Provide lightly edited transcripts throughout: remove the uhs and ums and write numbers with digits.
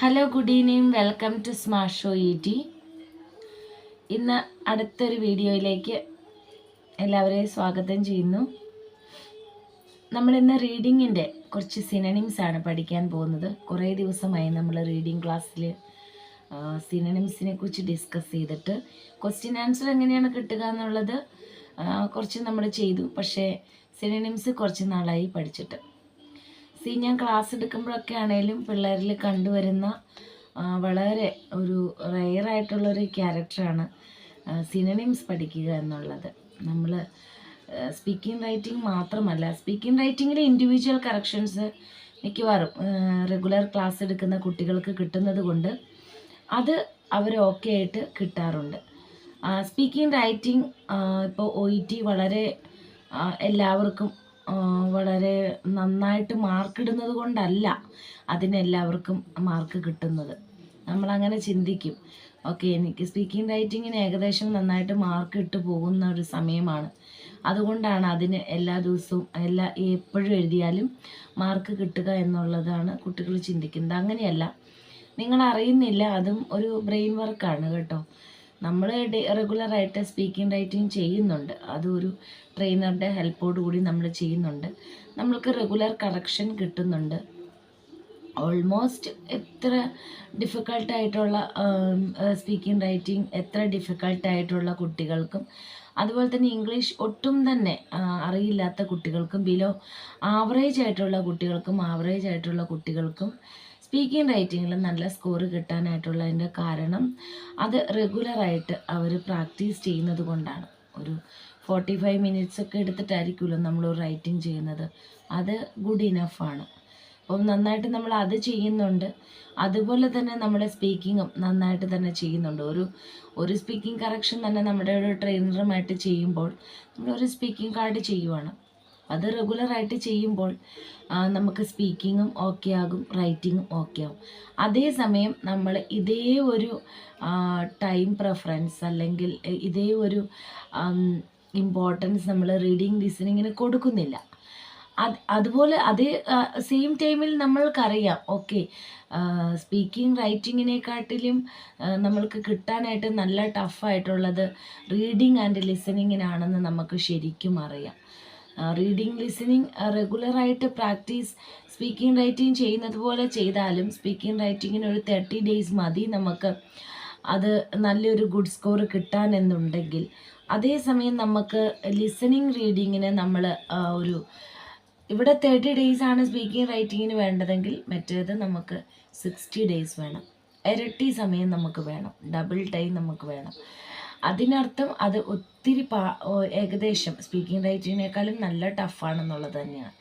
Hello, good evening. Welcome to smart show ET. ഇന്ന് അടുത്തൊരു വീഡിയോയിലേക്ക് എല്ലാവരെയും സ്വാഗതം ചെയ്യുന്നു. നമ്മളിന്ന് റീഡിങ്ങിൻ്റെ കുറച്ച് സിനണിംസ് ആണ് പഠിക്കാൻ പോകുന്നത്. കുറേ ദിവസമായി നമ്മൾ റീഡിങ് ക്ലാസ്സിൽ സിനണിംസിനെ കുറിച്ച് ഡിസ്കസ് ചെയ്തിട്ട് ക്വസ്റ്റ്യൻ ആൻസർ എങ്ങനെയാണ് കിട്ടുക എന്നുള്ളത് കുറച്ച് നമ്മൾ ചെയ്തു. പക്ഷേ സിനണിംസ് കുറച്ച് നാളായി പഠിച്ചിട്ട്. ഞാൻ ക്ലാസ് എടുക്കുമ്പോഴൊക്കെ ആണെങ്കിലും പിള്ളേരിൽ കണ്ടുവരുന്ന വളരെ ഒരു റെയറായിട്ടുള്ളൊരു ക്യാരക്ടറാണ് സിനണിംസ് പഠിക്കുക എന്നുള്ളത്. നമ്മൾ സ്പീക്കിംഗ് റൈറ്റിംഗ് മാത്രമല്ല, സ്പീക്കിംഗ് റൈറ്റിങ്ങിൽ ഇൻഡിവിജ്വൽ കറക്ഷൻസ് മിക്കവാറും റെഗുലർ ക്ലാസ് എടുക്കുന്ന കുട്ടികൾക്ക് കിട്ടുന്നത് കൊണ്ട് അത് അവർ ഓക്കെ ആയിട്ട് കിട്ടാറുണ്ട്. സ്പീക്കിംഗ് റൈറ്റിംഗ് ഇപ്പോൾ OET വളരെ എല്ലാവർക്കും വളരെ നന്നായിട്ട് മാർക്കിടുന്നത് കൊണ്ടല്ല അതിനെല്ലാവർക്കും മാർക്ക് കിട്ടുന്നത്. നമ്മളങ്ങനെ ചിന്തിക്കും, ഓക്കെ എനിക്ക് സ്പീക്കിംഗ് റൈറ്റിങ്ങിന് ഏകദേശം നന്നായിട്ട് മാർക്ക് ഇട്ട് പോകുന്ന ഒരു സമയമാണ്, അതുകൊണ്ടാണ് അതിന് എല്ലാ ദിവസവും എപ്പോഴും എഴുതിയാലും മാർക്ക് കിട്ടുക എന്നുള്ളതാണ് കുട്ടികൾ ചിന്തിക്കുന്നത്. അങ്ങനെയല്ല, നിങ്ങൾ അറിയുന്നില്ല, അതും ഒരു ബ്രെയിൻ വർക്കാണ് കേട്ടോ. നമ്മൾ റെഗുലറായിട്ട് സ്പീക്കിംഗ് റൈറ്റിംഗ് ചെയ്യുന്നുണ്ട്, അതൊരു ട്രെയിനറുടെ ഹെൽപ്പോട് കൂടി നമ്മൾ ചെയ്യുന്നുണ്ട്. നമ്മൾക്ക് റെഗുലർ കറക്ഷൻ കിട്ടുന്നുണ്ട്. ഓൾമോസ്റ്റ് എത്ര ഡിഫിക്കൾട്ടായിട്ടുള്ള സ്പീക്കിംഗ് റൈറ്റിംഗ് എത്ര ഡിഫിക്കൾട്ടായിട്ടുള്ള കുട്ടികൾക്കും, അതുപോലെ തന്നെ ഇംഗ്ലീഷ് ഒട്ടും തന്നെ അറിയില്ലാത്ത കുട്ടികൾക്കും, ബിലോ ആവറേജ് ആയിട്ടുള്ള കുട്ടികൾക്കും സ്പീക്കിംഗ് റൈറ്റിങ്ങിൽ നല്ല സ്കോർ കിട്ടാനായിട്ടുള്ളതിൻ്റെ കാരണം അത് റെഗുലറായിട്ട് അവർ പ്രാക്ടീസ് ചെയ്യുന്നത് കൊണ്ടാണ്. ഒരു 45 മിനിറ്റ്സ് ഒക്കെ എടുത്തിട്ടായിരിക്കുമല്ലോ നമ്മൾ റൈറ്റിംഗ് ചെയ്യുന്നത്. അത് ഗുഡ് ഇനഫാണ്. അപ്പം നന്നായിട്ട് നമ്മൾ അത് ചെയ്യുന്നുണ്ട്. അതുപോലെ തന്നെ നമ്മുടെ സ്പീക്കിങ്ങും നന്നായിട്ട് തന്നെ ചെയ്യുന്നുണ്ട്. ഒരു സ്പീക്കിംഗ് കറക്ഷൻ തന്നെ നമ്മുടെ ഒരു ട്രെയിനറുമായിട്ട് ചെയ്യുമ്പോൾ നമ്മളൊരു സ്പീക്കിംഗ് കാർഡ് ചെയ്യുവാണ്. അത് റെഗുലറായിട്ട് ചെയ്യുമ്പോൾ നമുക്ക് സ്പീക്കിങ്ങും ഓക്കെ ആകും, റൈറ്റിങ്ങും ഓക്കെ ആകും. അതേസമയം നമ്മൾ ഇതേ ഒരു ടൈം പ്രിഫറൻസ് അല്ലെങ്കിൽ ഇതേ ഒരു ഇമ്പോർട്ടൻസ് നമ്മൾ റീഡിങ് ലിസണിങ്ങിന് കൊടുക്കുന്നില്ല. അതുപോലെ അതേ സെയിം ടൈമിൽ നമ്മൾക്കറിയാം, ഓക്കെ സ്പീക്കിംഗ് റൈറ്റിങ്ങിനെക്കാട്ടിലും നമ്മൾക്ക് കിട്ടാനായിട്ട് നല്ല ടഫായിട്ടുള്ളത് റീഡിങ് ആൻഡ് ലിസണിങ്ങിനാണെന്ന് നമുക്ക് ശരിക്കും അറിയാം. റീഡിങ് ലിസണിങ് റെഗുലറായിട്ട് പ്രാക്ടീസ് സ്പീക്കിംഗ് റൈറ്റിംഗ് ചെയ്യുന്നത് പോലെ ചെയ്താലും സ്പീക്കിംഗ് റൈറ്റിങ്ങിന് ഒരു 30 ഡേയ്സ് മതി നമുക്ക് അത് നല്ലൊരു ഗുഡ് സ്കോർ കിട്ടാനെന്നുണ്ടെങ്കിൽ, അതേസമയം നമുക്ക് ലിസണിങ് റീഡിങ്ങിന് നമ്മൾ ഇവിടെ 30 ഡേയ്സ് ആണ് സ്പീക്കിംഗ് റൈറ്റിങ്ങിന് വേണ്ടതെങ്കിൽ മറ്റേത് നമുക്ക് 60 ഡേയ്സ് വേണം. ഇരട്ടി സമയം നമുക്ക് വേണം, ഡബിൾ ടൈം നമുക്ക് വേണം. അതിനർത്ഥം അത് ഒത്തിരി ഏകദേശം സ്പീക്കിംഗ് റൈറ്റിങ്ങിനേക്കാളും നല്ല ടഫാണെന്നുള്ളത് തന്നെയാണ്.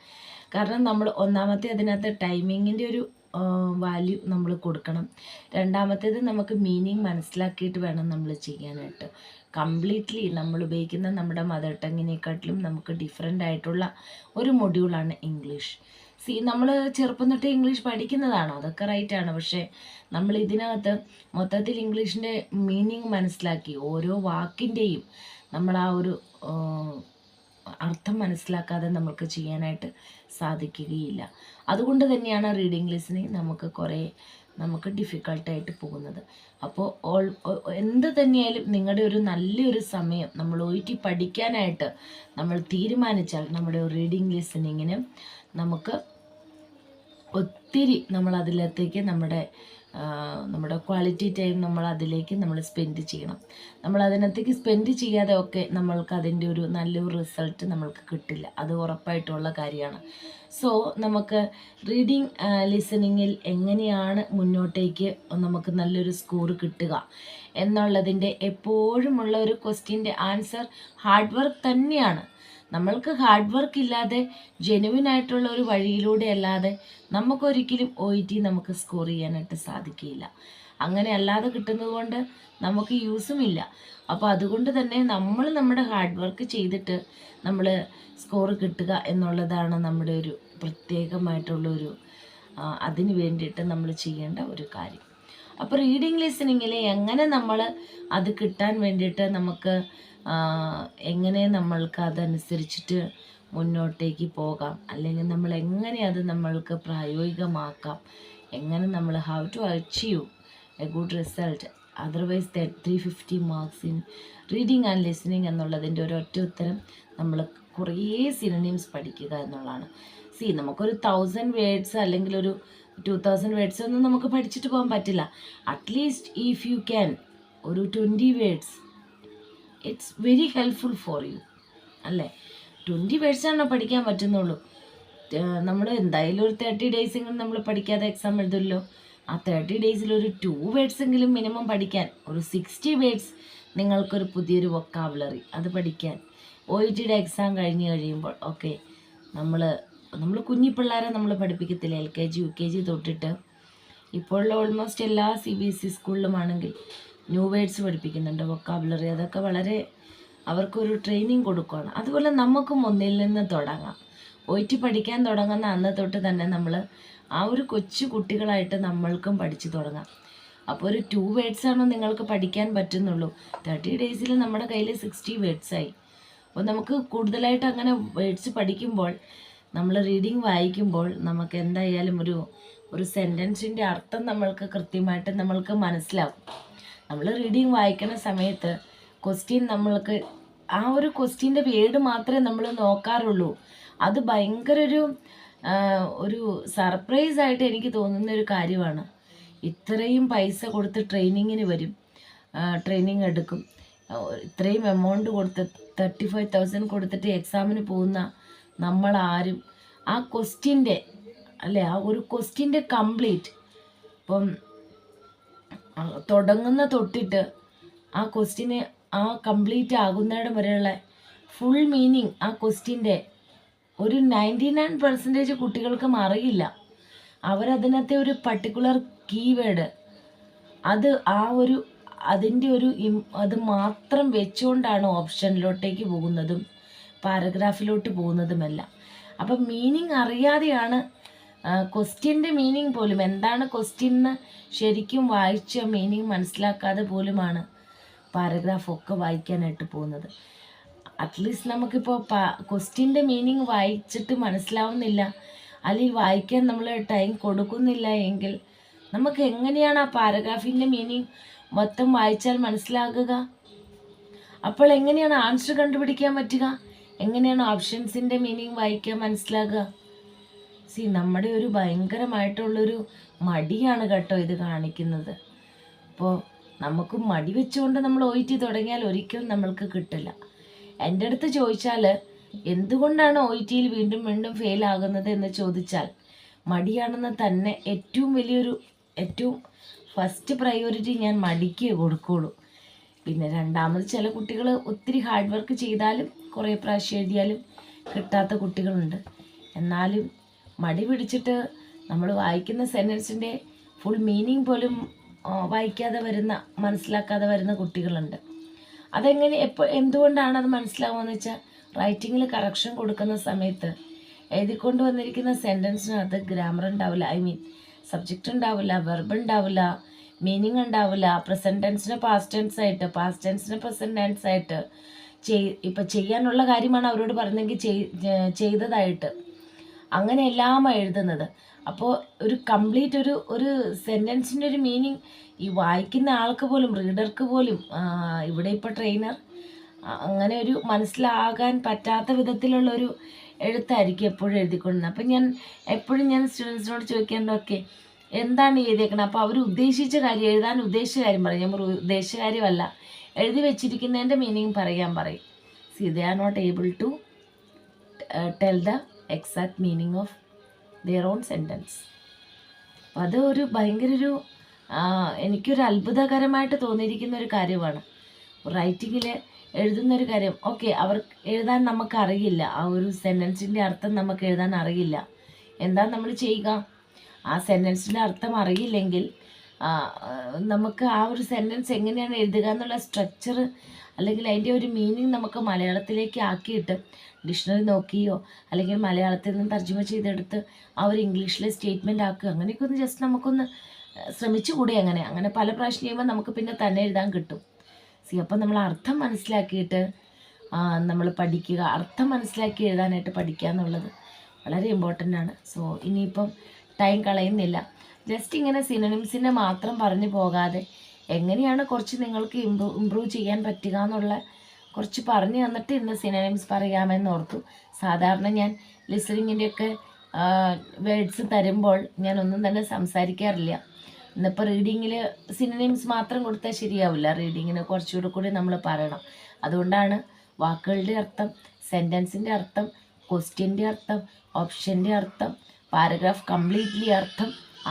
കാരണം നമ്മൾ ഒന്നാമത്തെ അതിനകത്ത് ടൈമിങ്ങിൻ്റെ ഒരു വാല്യൂ നമ്മൾ കൊടുക്കണം. രണ്ടാമത്തേത് നമുക്ക് മീനിങ് മനസ്സിലാക്കിയിട്ട് വേണം നമ്മൾ ചെയ്യാനായിട്ട്. കംപ്ലീറ്റ്ലി നമ്മൾ ഉപയോഗിക്കുന്ന നമ്മുടെ മദർ ടങ്ങിനെക്കാട്ടിലും നമുക്ക് ഡിഫറെൻ്റ് ആയിട്ടുള്ള ഒരു മൊഡ്യൂളാണ് ഇംഗ്ലീഷ്. നമ്മൾ ചെറുപ്പം തൊട്ടേ ഇംഗ്ലീഷ് പഠിക്കുന്നതാണോ, അതൊക്കെ റൈറ്റാണ്. പക്ഷേ നമ്മൾ ഇതിനകത്ത് മൊത്തത്തിൽ ഇംഗ്ലീഷിൻ്റെ മീനിങ് മനസ്സിലാക്കി ഓരോ വാക്കിൻ്റെയും നമ്മൾ ആ ഒരു അർത്ഥം മനസ്സിലാക്കാതെ നമുക്ക് ചെയ്യാനായിട്ട് സാധിക്കുകയില്ല. അതുകൊണ്ട് തന്നെയാണ് റീഡിങ് ലിസണിങ് നമുക്ക് ഡിഫിക്കൾട്ടായിട്ട് പോകുന്നത്. അപ്പോൾ എന്ത് തന്നെയായാലും നിങ്ങളുടെ ഒരു നല്ലൊരു സമയം നമ്മൾ OET പഠിക്കാനായിട്ട് നമ്മൾ തീരുമാനിച്ചാൽ നമ്മുടെ റീഡിങ് ലിസണിങ്ങിന് നമുക്ക് ഒത്തിരി നമ്മളതിലേക്ക് നമ്മുടെ ക്വാളിറ്റി ടൈം നമ്മൾ സ്പെൻഡ് ചെയ്യണം. നമ്മൾ അതിനകത്തേക്ക് സ്പെൻഡ് ചെയ്യാതെ ഒക്കെ നമ്മൾക്ക് അതിൻ്റെ ഒരു നല്ലൊരു റിസൾട്ട് നമ്മൾക്ക് കിട്ടില്ല, അത് ഉറപ്പായിട്ടുള്ള കാര്യമാണ്. സോ നമുക്ക് റീഡിങ് ലിസണിങ്ങിൽ എങ്ങനെയാണ് മുന്നോട്ടേക്ക് നമുക്ക് നല്ലൊരു സ്കോർ കിട്ടുക എന്നുള്ളതിൻ്റെ എപ്പോഴുമുള്ള ഒരു ക്വസ്റ്റ്യൻ്റെ ആൻസർ ഹാർഡ് വർക്ക് തന്നെയാണ്. നമ്മൾക്ക് ഹാർഡ് വർക്ക് ഇല്ലാതെ ജെനുവിനായിട്ടുള്ള ഒരു വഴിയിലൂടെ അല്ലാതെ നമുക്കൊരിക്കലും OET നമുക്ക് സ്കോർ ചെയ്യാനായിട്ട് സാധിക്കില്ല. അങ്ങനെ അല്ലാതെ കിട്ടുന്നത് കൊണ്ട് നമുക്ക് യൂസുമില്ല. അപ്പോൾ അതുകൊണ്ട് തന്നെ നമ്മൾ നമ്മുടെ ഹാർഡ് വർക്ക് ചെയ്തിട്ട് നമ്മൾ സ്കോർ കിട്ടുക എന്നുള്ളതാണ് നമ്മുടെ ഒരു പ്രത്യേകമായിട്ടുള്ളൊരു അതിന് വേണ്ടിയിട്ട് നമ്മൾ ചെയ്യേണ്ട ഒരു കാര്യം. അപ്പോൾ റീഡിങ് ലിസണിങ്ങിൽ എങ്ങനെ നമ്മൾ അത് കിട്ടാൻ വേണ്ടിയിട്ട് നമുക്ക് എങ്ങനെ നമ്മൾക്ക് അതനുസരിച്ചിട്ട് മുന്നോട്ടേക്ക് പോകാം, അല്ലെങ്കിൽ നമ്മൾ എങ്ങനെ അത് നമ്മൾക്ക് പ്രായോഗികമാക്കാം എങ്ങനെ നമ്മൾ how to achieve a good result, otherwise 350 marks in reading and listening എന്നുള്ളതിൻ്റെ ഒരൊറ്റ ഉത്തരം നമ്മൾ കുറേ സിനോണിംസ് പഠിക്കുക എന്നുള്ളതാണ്. നമുക്കൊരു 1000 വേർഡ്സ് അല്ലെങ്കിൽ ഒരു 2000 വേർഡ്സ് ഒന്നും നമുക്ക് പഠിച്ചിട്ട് പോകാൻ പറ്റില്ല. അറ്റ്ലീസ്റ്റ് ഇഫ് യു ക്യാൻ ഒരു 20 words, it's very helpful for you, അല്ലേ? 20 വേർഡ്സാണോ പഠിക്കാൻ പറ്റുന്നുള്ളൂ. നമ്മൾ എന്തായാലും ഒരു 30 ഡേയ്സെങ്കിലും നമ്മൾ പഠിക്കാതെ എക്സാം എഴുതുമല്ലോ. ആ 30 ഡേയ്സിൽ ഒരു 2 വേർഡ്സ് എങ്കിലും മിനിമം പഠിക്കാൻ, ഒരു 60 വേർഡ്സ് നിങ്ങൾക്കൊരു പുതിയൊരു വൊക്കാബുലറി അത് പഠിക്കാൻ OETയുടെ എക്സാം കഴിഞ്ഞ് കഴിയുമ്പോൾ ഓക്കെ. നമ്മൾ കുഞ്ഞി പിള്ളേരെ നമ്മൾ പഠിപ്പിക്കത്തില്ല, LKG UKG തൊട്ടിട്ട്. ഇപ്പോഴുള്ള ഓൾമോസ്റ്റ് എല്ലാ CBSE സ്കൂളിലുമാണെങ്കിൽ ന്യൂ വേർഡ്സ് പഠിപ്പിക്കുന്നുണ്ട്, വൊക്കാബുലറി. അതൊക്കെ വളരെ അവർക്കൊരു ട്രെയിനിങ് കൊടുക്കുകയാണ്. അതുപോലെ നമുക്കും ഒന്നിൽ നിന്ന് തുടങ്ങാം. OET പഠിക്കാൻ തുടങ്ങുന്ന അന്ന് തൊട്ട് തന്നെ നമ്മൾ ആ ഒരു കൊച്ചു കുട്ടികളായിട്ട് നമ്മൾക്കും പഠിച്ചു തുടങ്ങാം. അപ്പോൾ ഒരു 2 വേർഡ്സാണോ നിങ്ങൾക്ക് പഠിക്കാൻ പറ്റുന്നുള്ളൂ, 30 ഡേയ്സിൽ നമ്മുടെ കയ്യിൽ 60 വേർഡ്സായി. അപ്പോൾ നമുക്ക് കൂടുതലായിട്ട് അങ്ങനെ വേർഡ്സ് പഠിക്കുമ്പോൾ, നമ്മൾ റീഡിങ് വായിക്കുമ്പോൾ നമുക്ക് എന്തായാലും ഒരു സെൻറ്റൻസിൻ്റെ അർത്ഥം നമ്മൾക്ക് കൃത്യമായിട്ട് നമ്മൾക്ക് മനസ്സിലാവും. നമ്മൾ റീഡിങ് വായിക്കുന്ന സമയത്ത് ക്വസ്റ്റ്യൻ നമ്മൾക്ക് ആ ഒരു ക്വസ്റ്റ്യൻ്റെ വേർഡ് മാത്രമേ നമ്മൾ നോക്കാറുള്ളൂ. അത് ഭയങ്കര ഒരു സർപ്രൈസ് ആയിട്ട് എനിക്ക് തോന്നുന്ന ഒരു കാര്യമാണ്. ഇത്രയും പൈസ കൊടുത്ത് ട്രെയിനിങ്ങിന് വരും, ട്രെയിനിങ് എടുക്കും, ഇത്രയും എമൗണ്ട് കൊടുത്ത് 35,000 കൊടുത്തിട്ട് എക്സാമിന് പോകുന്ന നമ്മളാരും ആ ക്വസ്റ്റ്യൻ്റെ ആ ഒരു ക്വസ്റ്റ്യൻ്റെ കംപ്ലീറ്റ്, ഇപ്പം തുടങ്ങുന്ന തൊട്ടിട്ട് ആ ക്വസ്റ്റ്യന് ആ കംപ്ലീറ്റ് ആകുന്നിടം വരെയുള്ള ഫുൾ മീനിങ് ആ ക്വസ്റ്റ്യൻ്റെ ഒരു 99% കുട്ടികൾക്കും അറിയില്ല. അവരതിനകത്തെ ഒരു പർട്ടിക്കുലർ കീവേഡ് അത് അതിൻ്റെ അത് മാത്രം വെച്ചുകൊണ്ടാണ് ഓപ്ഷനിലോട്ടേക്ക് പോകുന്നതും പാരഗ്രാഫിലോട്ട് പോകുന്നതുമെല്ലാം. അപ്പം മീനിങ് അറിയാതെയാണ്, ക്വസ്റ്റ്യൻ്റെ മീനിങ് പോലും എന്താണ് ക്വസ്റ്റ്യൻ എന്ന് ശരിക്കും വായിച്ച മീനിങ് മനസ്സിലാക്കാതെ പോലുമാണ് പാരഗ്രാഫൊക്കെ വായിക്കാനായിട്ട് പോകുന്നത്. അറ്റ്ലീസ്റ്റ് നമുക്കിപ്പോൾ ക്വസ്റ്റ്യൻ്റെ മീനിങ് വായിച്ചിട്ട് മനസ്സിലാവുന്നില്ല, അല്ലെങ്കിൽ വായിക്കാൻ നമ്മൾ ടൈം കൊടുക്കുന്നില്ല എങ്കിൽ നമുക്ക് എങ്ങനെയാണ് ആ പാരഗ്രാഫിൻ്റെ മീനിങ് മൊത്തം വായിച്ചാൽ മനസ്സിലാകുക? അപ്പോൾ എങ്ങനെയാണ് ആൻസർ കണ്ടുപിടിക്കാൻ പറ്റുക? എങ്ങനെയാണ് ഓപ്ഷൻസിൻ്റെ മീനിങ് വായിക്കാൻ മനസ്സിലാകുക? നമ്മുടെ ഒരു ഭയങ്കരമായിട്ടുള്ളൊരു മടിയാണ് കേട്ടോ ഇത് കാണിക്കുന്നത്. അപ്പോൾ നമുക്ക് മടി വെച്ചുകൊണ്ട് നമ്മൾ OET തുടങ്ങിയാൽ ഒരിക്കലും നമ്മൾക്ക് കിട്ടില്ല. എൻ്റെ അടുത്ത് ചോദിച്ചാൽ എന്തുകൊണ്ടാണ് OETയിൽ വീണ്ടും വീണ്ടും ഫെയിൽ ആകുന്നത് എന്ന് ചോദിച്ചാൽ മടിയാണെന്ന് തന്നെ ഏറ്റവും ഫസ്റ്റ് പ്രയോറിറ്റി ഞാൻ മടിക്ക് കൊടുക്കുകയുള്ളൂ. പിന്നെ രണ്ടാമത് ചില കുട്ടികൾ ഒത്തിരി ഹാർഡ് വർക്ക് ചെയ്താലും കുറേ പ്രാവശ്യം എഴുതിയാലും കിട്ടാത്ത കുട്ടികളുണ്ട്. എന്നാലും മടി പിടിച്ചിട്ട് നമ്മൾ വായിക്കുന്ന സെൻറ്റൻസിൻ്റെ ഫുൾ മീനിങ് പോലും മനസ്സിലാക്കാതെ വരുന്ന കുട്ടികളുണ്ട്. എന്തുകൊണ്ടാണ് അത് മനസ്സിലാവുകയെന്ന് വെച്ചാൽ, റൈറ്റിങ്ങിൽ കറക്ഷൻ കൊടുക്കുന്ന സമയത്ത് എഴുതിക്കൊണ്ട് വന്നിരിക്കുന്ന സെൻറ്റൻസിനകത്ത് ഗ്രാമർ ഉണ്ടാവില്ല, സബ്ജക്റ്റ് ഉണ്ടാവില്ല, വെർബ് ഉണ്ടാവില്ല, മീനിങ് ഉണ്ടാവില്ല. പ്രസൻറ്റ് ടെൻസിന് പാസ്റ്റ് ടെൻസ് ആയിട്ട്, പാസ്റ്റ് ടെൻസിന് പ്രസൻറ്റ് ടെൻസ് ആയിട്ട്, ഇപ്പം ചെയ്യാനുള്ള കാര്യമാണ് അവരോട് പറഞ്ഞെങ്കിൽ ചെയ്തതായിട്ട്, അങ്ങനെ എല്ലാം എഴുതുന്നത്. അപ്പോൾ ഒരു കംപ്ലീറ്റ് ഒരു സെൻറ്റൻസിൻ്റെ ഒരു മീനിങ് ഈ വായിക്കുന്ന ആൾക്ക് പോലും, റീഡർക്ക് പോലും, ഇവിടെ ഇപ്പോൾ ട്രെയിനർ അങ്ങനെ ഒരു മനസ്സിലാകാൻ പറ്റാത്ത വിധത്തിലുള്ളൊരു എഴുത്തായിരിക്കും എപ്പോഴും എഴുതിക്കൊണ്ടിരുന്നത്. അപ്പം ഞാൻ സ്റ്റുഡൻസിനോട് ചോദിക്കേണ്ടത് ഓക്കെ എന്താണ് എഴുതിയേക്കണം, അപ്പോൾ അവർ ഉദ്ദേശിച്ച കാര്യം, എഴുതാൻ ഉദ്ദേശിച്ച കാര്യം പറയും. ഞാൻ ഉദ്ദേശിച്ച കാര്യമല്ല, എഴുതി വെച്ചിരിക്കുന്നതിൻ്റെ മീനിങ് പറയാൻ പറയും. They are not able to tell the exact meaning of their own sentence. അത് ഭയങ്കര എനിക്കൊരു അത്ഭുതകരമായിട്ട് തോന്നിയിരിക്കുന്ന ഒരു കാര്യമാണ്. റൈറ്റിങ്ങിൽ എഴുതുന്നൊരു കാര്യം, ഓക്കെ അവർക്ക് എഴുതാൻ നമുക്കറിയില്ല, ആ ഒരു സെൻറ്റൻസിൻ്റെ അർത്ഥം നമുക്ക് എഴുതാൻ അറിയില്ല. എന്താ നമ്മൾ ചെയ്യുക? ആ സെൻറ്റൻസിൻ്റെ അർത്ഥം അറിയില്ലെങ്കിൽ നമുക്ക് ആ ഒരു സെൻറ്റൻസ് എങ്ങനെയാണ് എഴുതുക എന്നുള്ള സ്ട്രക്ചർ അല്ലെങ്കിൽ അതിൻ്റെ ഒരു മീനിങ് നമുക്ക് മലയാളത്തിലേക്ക് ആക്കിയിട്ട് ഡിക്ഷണറി നോക്കിയോ അല്ലെങ്കിൽ മലയാളത്തിൽ നിന്ന് തർജ്ജമ ചെയ്തെടുത്ത് ആ ഒരു ഇംഗ്ലീഷിലെ സ്റ്റേറ്റ്മെൻ്റ് ആക്കുക, അങ്ങനെയൊക്കെ ഒന്ന് ജസ്റ്റ് നമുക്കൊന്ന് ശ്രമിച്ചുകൂടി. അങ്ങനെ പല പ്രാവശ്യം ചെയ്യുമ്പോൾ നമുക്ക് പിന്നെ തന്നെ എഴുതാൻ കിട്ടും. അപ്പം നമ്മൾ അർത്ഥം മനസ്സിലാക്കിയിട്ട് നമ്മൾ പഠിക്കുക, അർത്ഥം മനസ്സിലാക്കി എഴുതാനായിട്ട് പഠിക്കുക എന്നുള്ളത് വളരെ ഇമ്പോർട്ടൻ്റ് ആണ്. സോ ഇനിയിപ്പം ടൈം കളയുന്നില്ല, ജസ്റ്റ് ഇങ്ങനെ സിനോണിംസിനെ മാത്രം പറഞ്ഞു പോകാതെ എങ്ങനെയാണ് കുറച്ച് നിങ്ങൾക്ക് ഇമ്പ്രൂവ് ചെയ്യാൻ പറ്റുക എന്നുള്ള കുറച്ച് പറഞ്ഞു തന്നിട്ട് ഇന്ന് സിനോണിംസ് പറയാമെന്ന് ഓർത്തു. സാധാരണ ഞാൻ ലിസണിങ്ങിൻ്റെയൊക്കെ വേർഡ്സ് തരുമ്പോൾ ഞാനൊന്നും തന്നെ സംസാരിക്കാറില്ല. ഇന്നിപ്പോൾ റീഡിങ്ങിൽ സിനോണിംസ് മാത്രം കൊടുത്താൽ ശരിയാവില്ല. റീഡിങ്ങിന് കുറച്ചുകൂടി നമ്മൾ പറയണം. അതുകൊണ്ടാണ് വാക്കുകളുടെ അർത്ഥം, സെൻറ്റൻസിൻ്റെ അർത്ഥം, ക്വസ്റ്റ്യൻ്റെ അർത്ഥം, ഓപ്ഷൻ്റെ അർത്ഥം, പാരഗ്രാഫ് കംപ്ലീറ്റ്ലി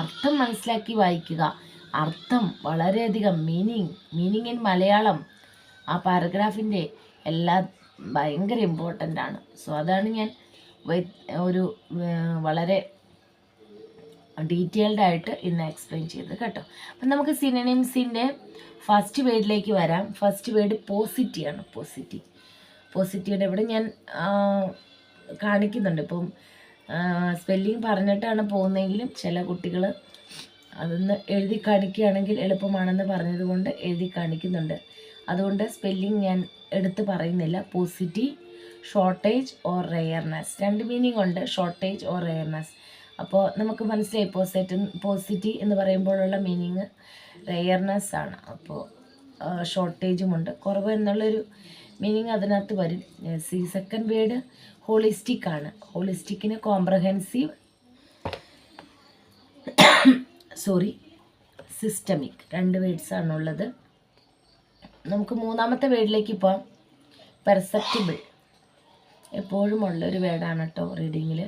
അർത്ഥം മനസ്സിലാക്കി വായിക്കുക. അർത്ഥം വളരെയധികം മീനിങ് ഇൻ മലയാളം ആ പാരഗ്രാഫിൻ്റെ എല്ലാം ഭയങ്കര ഇമ്പോർട്ടൻ്റ് ആണ്. സോ അതാണ് ഞാൻ ഒരു വളരെ ഡീറ്റെയിൽഡ് ആയിട്ട് ഇന്ന് എക്സ്പ്ലെയിൻ ചെയ്തത് കേട്ടോ. അപ്പം നമുക്ക് സിനോണിംസിൻ്റെ ഫസ്റ്റ് വേർഡിലേക്ക് വരാം. ഫസ്റ്റ് വേർഡ് പോസിറ്റീവാണ്. പോസിറ്റീവിൻ്റെ ഇവിടെ ഞാൻ കാണിക്കുന്നുണ്ട്. ഇപ്പം സ്പെല്ലിങ് പറഞ്ഞിട്ടാണ് പോകുന്നതെങ്കിലും ചില കുട്ടികൾ അതൊന്ന് എഴുതി കാണിക്കുകയാണെങ്കിൽ എളുപ്പമാണെന്ന് പറഞ്ഞതുകൊണ്ട് എഴുതി കാണിക്കുന്നുണ്ട്. അതുകൊണ്ട് സ്പെല്ലിങ് ഞാൻ എടുത്ത് പറയുന്നില്ല. പോസിറ്റീവ്, ഷോർട്ടേജ് ഓർ റെയർനെസ്, രണ്ട് മീനിങ് ഉണ്ട്, ഷോർട്ടേജ് ഓർ റെയർനെസ്. അപ്പോൾ നമുക്ക് മനസ്സിലായി പോസിറ്റീവ് എന്ന് പറയുമ്പോഴുള്ള മീനിങ് റെയർനെസ് ആണ്. അപ്പോൾ ഷോർട്ടേജുമുണ്ട്, കുറവ് എന്നുള്ളൊരു മീനിങ് അതിനകത്ത് വരും. സെക്കൻഡ് വേർഡ് ഹോളിസ്റ്റിക് ആണ്. ഹോളിസ്റ്റിക്കിന് കോംപ്രഹെൻസീവ്, സിസ്റ്റമിക്, രണ്ട് വേർഡ്സാണുള്ളത്. നമുക്ക് മൂന്നാമത്തെ വേർഡിലേക്ക് പോകാം. പെർസെപ്റ്റിബിൾ എപ്പോഴും ഉള്ളൊരു വേർഡാണ് കേട്ടോ റീഡിങ്ങിൽ.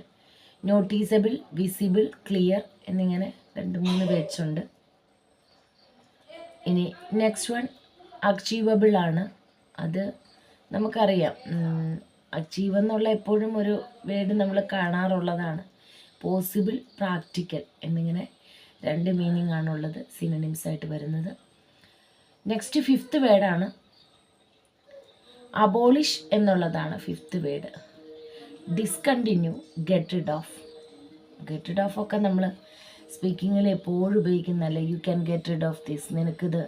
നോട്ടീസബിൾ, വിസിബിൾ, ക്ലിയർ എന്നിങ്ങനെ 2-3 വേർഡ്സ് ഉണ്ട്. ഇനി നെക്സ്റ്റ് വൺ അച്ചീവബിൾ ആണ്. അത് നമുക്കറിയാം, അച്ചീവ് എന്നുള്ള എപ്പോഴും ഒരു വേർഡ് നമ്മൾ കാണാറുള്ളതാണ്. പോസിബിൾ, പ്രാക്ടിക്കൽ എന്നിങ്ങനെ 2 മീനിങ് ആണുള്ളത് സിനോണിംസ് ആയിട്ട് വരുന്നത്. നെക്സ്റ്റ് ഫിഫ്ത്ത് വേർഡാണ് അബോളിഷ് എന്നുള്ളതാണ് fifth word. Discontinue, get rid of ഒക്കെ നമ്മൾ സ്പീക്കിങ്ങിൽ എപ്പോഴും ഉപയോഗിക്കുന്നതല്ലേ. You can get rid of this, നിനക്കിത്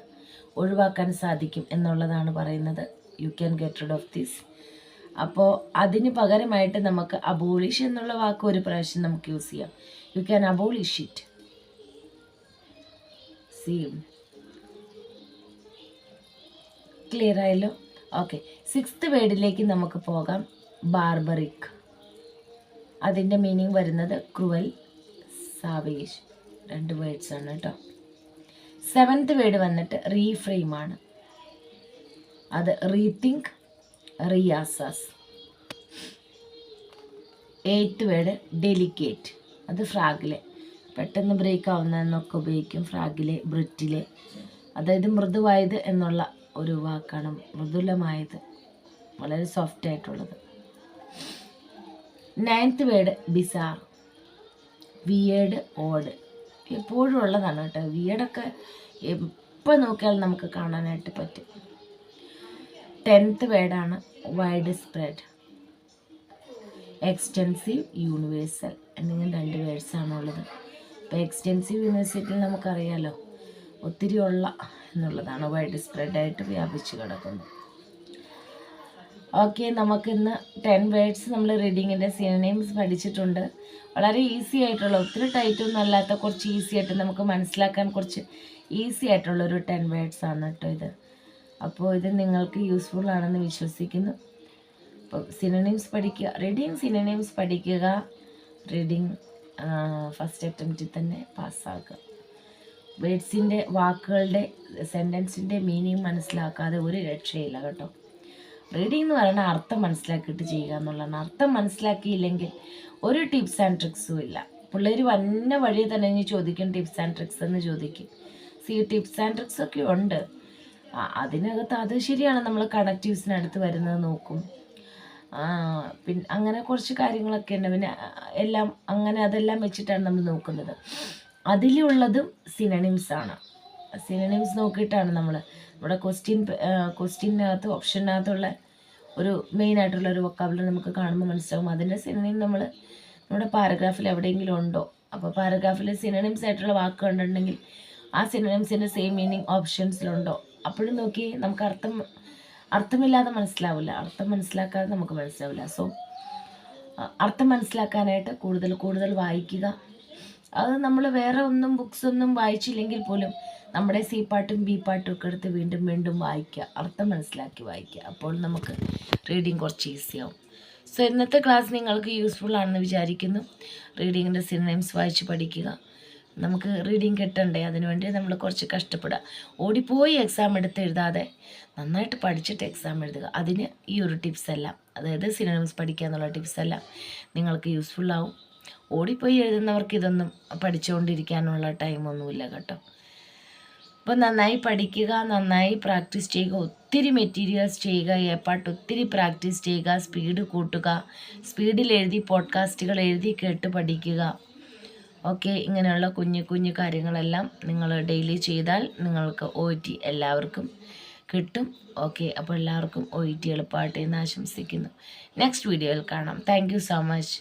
ഒഴിവാക്കാൻ സാധിക്കും എന്നുള്ളതാണ് പറയുന്നത്. You can get rid of this. അപ്പോൾ അതിന് പകരമായിട്ട് നമുക്ക് അബോളിഷ് എന്നുള്ള വാക്ക് ഒരു പ്രാവശ്യം നമുക്ക് യൂസ് ചെയ്യാം. You can abolish it. Clear ആയല്ലോ? ഓക്കെ, സിക്സ്ത് വേർഡിലേക്ക് നമുക്ക് പോകാം. ബാർബറിക്, അതിൻ്റെ മീനിങ് വരുന്നത് ക്രൂവൽ, സാവേജ്, 2 വേർഡ്സ് ആണ് കേട്ടോ. സെവൻത്ത് വേർഡ് വന്നിട്ട് റീഫ്രെയിം ആണ്. അത് റീതിങ്ക്, റിയാസസ്. 8th വേർഡ് ഡെലിക്കേറ്റ്, അത് ഫ്രാഗിലെ, പെട്ടെന്ന് ബ്രേക്ക് ആവുന്നതെന്നൊക്കെ ഉപയോഗിക്കും. ഫ്രാഗിലെ, ബ്രിറ്റിലെ, അതായത് മൃദുവായത് എന്നുള്ള ഒരു വാക്കാണ്. മൃദുലമായത്, വളരെ സോഫ്റ്റ് ആയിട്ടുള്ളത്. 9th വേർഡ് ബിസാർ, വിയേഡ്, ഓഡ്, എപ്പോഴും ഉള്ളതാണ് കേട്ടോ. വിയേഡൊക്കെ എപ്പോൾ നോക്കിയാലും നമുക്ക് കാണാനായിട്ട് പറ്റും. 10th വേർഡാണ് വൈഡ് സ്പ്രെഡ്, എക്സ്റ്റെൻസീവ്, യൂണിവേഴ്സൽ എന്നിങ്ങനെ 2 വേർഡ്സാണുള്ളത്. ഇപ്പോൾ എക്സ്റ്റെൻസീവ് യൂണിവേഴ്സിറ്റിയിൽ നമുക്കറിയാലോ ഒത്തിരി ഉള്ള എന്നുള്ളതാണ്. വൈഡ് സ്പ്രെഡായിട്ട് വ്യാപിച്ചു കിടക്കുന്നു. ഓക്കെ, നമുക്കിന്ന് 10 വേർഡ്സ് നമ്മൾ റീഡിങ്ങിൻ്റെ സിനോണിംസ് പഠിച്ചിട്ടുണ്ട്. വളരെ ഈസി ആയിട്ടുള്ള, ഒത്തിരി ടൈറ്റൊന്നും അല്ലാത്ത, കുറച്ച് ഈസി ആയിട്ട് നമുക്ക് മനസ്സിലാക്കാൻ കുറച്ച് ഈസി ആയിട്ടുള്ളൊരു 10 വേർഡ്സ് ആണ് കേട്ടോ ഇത്. അപ്പോൾ ഇത് നിങ്ങൾക്ക് യൂസ്ഫുൾ ആണെന്ന് വിശ്വസിക്കുന്നു. അപ്പോൾ സിനോണിംസ് പഠിക്കുക, സിനോണിംസ് പഠിക്കുക. റീഡിങ് ഫസ്റ്റ് അറ്റംപ്റ്റിൽ തന്നെ പാസ്സാക്കുക. വേർഡ്സിൻ്റെ, വാക്കുകളുടെ, സെൻറ്റൻസിൻ്റെ മീനിങ് മനസ്സിലാക്കാതെ ഒരു രക്ഷയില്ല കേട്ടോ. റീഡിംഗ് എന്ന് പറയുന്നത് അർത്ഥം മനസ്സിലാക്കിയിട്ട് ചെയ്യുക എന്നുള്ളതാണ്. അർത്ഥം മനസ്സിലാക്കിയില്ലെങ്കിൽ ഒരു ടിപ്സ് ആൻഡ് ട്രിക്സും ഇല്ല. പിള്ളേർ വന്ന വഴി തന്നെ ഇനി ചോദിക്കും ടിപ്സ് ആൻഡ് ട്രിക്സ് എന്ന് ചോദിക്കും. ടിപ്സ് ആൻഡ് ട്രിക്സ് ഒക്കെ ഉണ്ട് അതിനകത്ത്. അത് ശരിയാണ്, നമ്മൾ കണക്റ്റീവ്സിനടുത്ത് വരുന്നത് നോക്കും, പിന്നെ അങ്ങനെ കുറച്ച് കാര്യങ്ങളൊക്കെ ഉണ്ട്. പിന്നെ എല്ലാം അങ്ങനെ അതെല്ലാം വെച്ചിട്ടാണ് നമ്മൾ നോക്കുന്നത്. അതിലുള്ളതും സിനോണിംസ് ആണ്. സിനോണിംസ് നോക്കിയിട്ടാണ് നമ്മുടെ ക്വസ്റ്റ്യനകത്ത് ഓപ്ഷനകത്തുള്ള ഒരു മെയിനായിട്ടുള്ള ഒരു വൊക്കാബുലറി നമുക്ക് കാണുമ്പോൾ മനസ്സിലാവും. അതിൻ്റെ സിനോണിം നമ്മുടെ പാരഗ്രാഫിൽ എവിടെയെങ്കിലും ഉണ്ടോ. അപ്പോൾ പാരഗ്രാഫിൽ സിനോണിംസ് ആയിട്ടുള്ള വാക്ക് കണ്ടിട്ടുണ്ടെങ്കിൽ ആ സിനോണിംസിൻ്റെ സെയിം മീനിങ് ഓപ്ഷൻസിലുണ്ടോ. അപ്പോഴും നോക്കി നമുക്ക് അർത്ഥമില്ലാതെ മനസ്സിലാവില്ല, അർത്ഥം മനസ്സിലാക്കാതെ നമുക്ക് മനസ്സിലാവില്ല. സോ അർത്ഥം മനസ്സിലാക്കാനായിട്ട് കൂടുതൽ വായിക്കുക. അത് നമ്മൾ വേറെ ഒന്നും ബുക്സൊന്നും വായിച്ചില്ലെങ്കിൽ പോലും നമ്മുടെ സി പാട്ടും ബി പാട്ടും ഒക്കെ എടുത്ത് വീണ്ടും വീണ്ടും വായിക്കുക, അർത്ഥം മനസ്സിലാക്കി വായിക്കുക. അപ്പോൾ നമുക്ക് റീഡിങ് കുറച്ച് ഈസിയാവും. സോ ഇന്നത്തെ ക്ലാസ് നിങ്ങൾക്ക് യൂസ്ഫുൾ ആണെന്ന് വിചാരിക്കുന്നു. റീഡിങ്ങിൻ്റെ സിനോണിംസ് വായിച്ച് പഠിക്കുക. നമുക്ക് റീഡിങ് കിട്ടണ്ടേ, അതിനുവേണ്ടി നമ്മൾ കുറച്ച് കഷ്ടപ്പെടുക. ഓടിപ്പോയി എക്സാം എടുത്ത് എഴുതാതെ നന്നായിട്ട് പഠിച്ചിട്ട് എക്സാം എഴുതുക. അതിന് ഈ ഒരു ടിപ്സ് എല്ലാം, അതായത് സിനോണിംസ് പഠിക്കുക എന്നുള്ള ടിപ്സ് എല്ലാം നിങ്ങൾക്ക് യൂസ്ഫുള്ളാവും. ഓടിപ്പോയി എഴുതുന്നവർക്ക് ഇതൊന്നും പഠിച്ചുകൊണ്ടിരിക്കാനുള്ള ടൈമൊന്നുമില്ല കേട്ടോ. അപ്പോൾ നന്നായി പഠിക്കുക, നന്നായി പ്രാക്ടീസ് ചെയ്യുക, ഒത്തിരി മെറ്റീരിയൽസ് ചെയ്യുക, ഏപ്പാട്ട് ഒത്തിരി പ്രാക്ടീസ് ചെയ്യുക, സ്പീഡ് കൂട്ടുക, സ്പീഡിൽ എഴുതി പോഡ്കാസ്റ്റുകൾ എഴുതി കേട്ട് പഠിക്കുക. ഓക്കെ, ഇങ്ങനെയുള്ള കുഞ്ഞു കുഞ്ഞു കാര്യങ്ങളെല്ലാം നിങ്ങൾ ഡെയിലി ചെയ്താൽ നിങ്ങൾക്ക് OET എല്ലാവർക്കും കിട്ടും. ഓക്കെ, അപ്പോൾ എല്ലാവർക്കും OET എളുപ്പമായിട്ട് എന്ന് ആശംസിക്കുന്നു. നെക്സ്റ്റ് വീഡിയോയിൽ കാണാം. Thank you so much.